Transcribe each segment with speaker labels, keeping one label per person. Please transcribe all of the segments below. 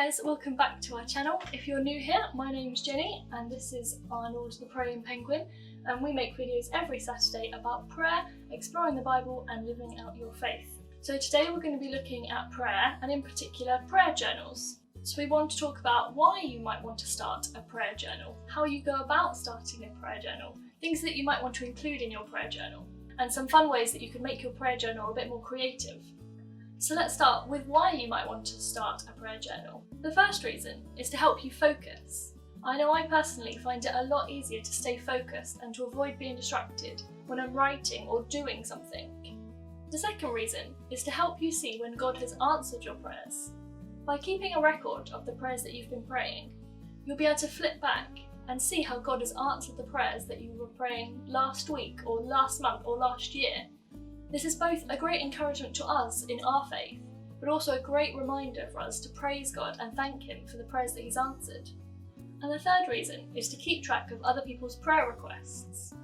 Speaker 1: guys, welcome back to our channel. If you're new here, my name's Jenny and this is Arnold the Praying Penguin, and we make videos every Saturday about prayer, exploring the Bible and living out your faith. So today we're going to be looking at prayer, and in particular prayer journals. So we want to talk about why you might want to start a prayer journal, how you go about starting a prayer journal, things that you might want to include in your prayer journal, and some fun ways that you can make your prayer journal a bit more creative. So let's start with why you might want to start a prayer journal. The first reason is to help you focus. I know I personally find it a lot easier to stay focused and to avoid being distracted when I'm writing or doing something. The second reason is to help you see when God has answered your prayers. By keeping a record of the prayers that you've been praying, you'll be able to flip back and see how God has answered the prayers that you were praying last week or last month or last year. This is both a great encouragement to us in our faith, but also a great reminder for us to praise God and thank Him for the prayers that He's answered. And the third reason is to keep track of other people's prayer requests.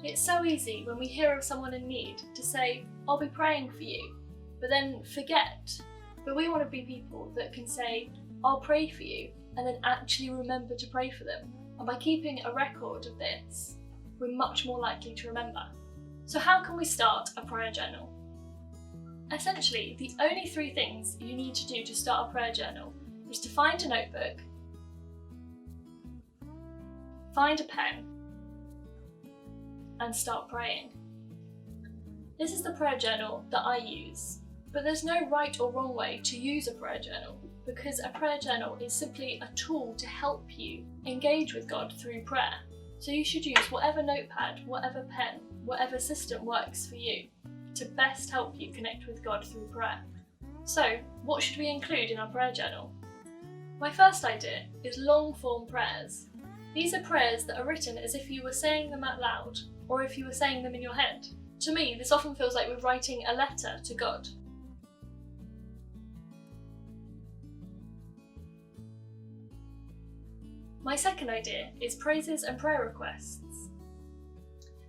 Speaker 1: It's so easy when we hear of someone in need to say, "I'll be praying for you," but then forget. But we want to be people that can say, "I'll pray for you," and then actually remember to pray for them. And by keeping a record of this, we're much more likely to remember. So how can we start a prayer journal? Essentially, the only three things you need to do to start a prayer journal is to find a notebook, find a pen, and start praying. This is the prayer journal that I use, but there's no right or wrong way to use a prayer journal, because a prayer journal is simply a tool to help you engage with God through prayer. So you should use whatever notepad, whatever pen, whatever system works for you to best help you connect with God through prayer. So, what should we include in our prayer journal? My first idea is long form prayers. These are prayers that are written as if you were saying them out loud, or if you were saying them in your head. To me, this often feels like we're writing a letter to God. My second idea is praises and prayer requests.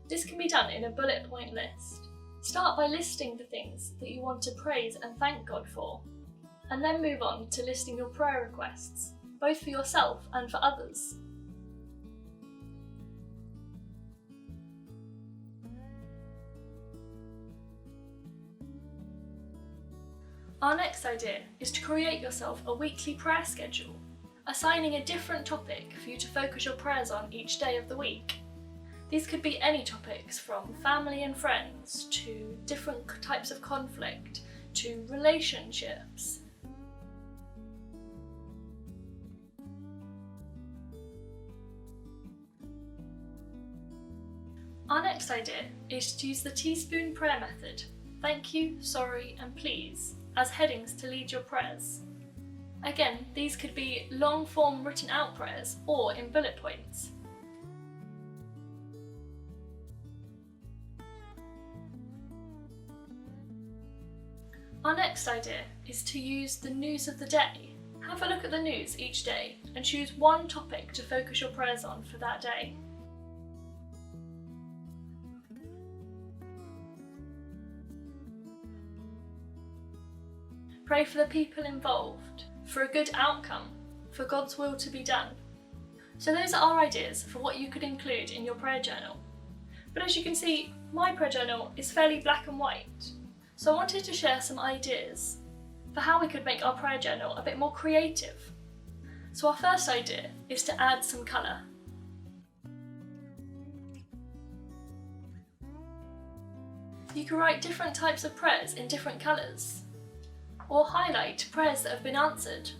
Speaker 1: This can be done in a bullet point list. Start by listing the things that you want to praise and thank God for, and then move on to listing your prayer requests, both for yourself and for others. Our next idea is to create yourself a weekly prayer schedule, assigning a different topic for you to focus your prayers on each day of the week. These could be any topics from family and friends, to different types of conflict, to relationships. Our next idea is to use the teaspoon prayer method, thank you, sorry and please, as headings to lead your prayers. Again, these could be long form written out prayers or in bullet points. Our next idea is to use the news of the day. Have a look at the news each day and choose one topic to focus your prayers on for that day. Pray for the people involved, for a good outcome, for God's will to be done. So those are our ideas for what you could include in your prayer journal. But as you can see, my prayer journal is fairly black and white. So I wanted to share some ideas for how we could make our prayer journal a bit more creative. So our first idea is to add some colour. You can write different types of prayers in different colours, or highlight prayers that have been answered.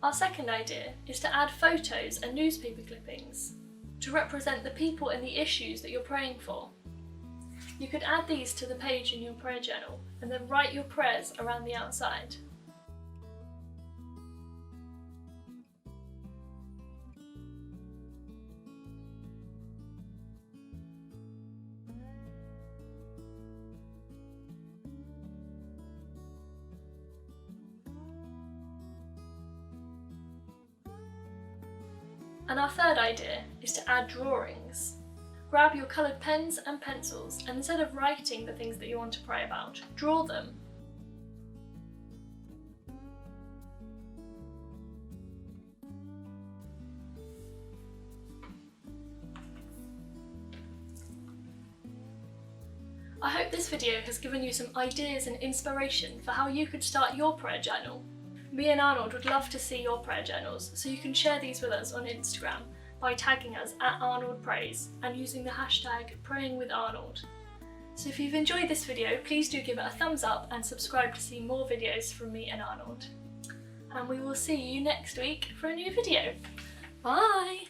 Speaker 1: Our second idea is to add photos and newspaper clippings to represent the people and the issues that you're praying for. You could add these to the page in your prayer journal and then write your prayers around the outside. And our third idea is to add drawings. Grab your coloured pens and pencils, and instead of writing the things that you want to pray about, draw them. I hope this video has given you some ideas and inspiration for how you could start your prayer journal. Me and Arnold would love to see your prayer journals, so you can share these with us on Instagram by tagging us at Arnold Prays and using the hashtag #PrayingWithArnold. So if you've enjoyed this video, please do give it a thumbs up and subscribe to see more videos from me and Arnold. And we will see you next week for a new video. Bye!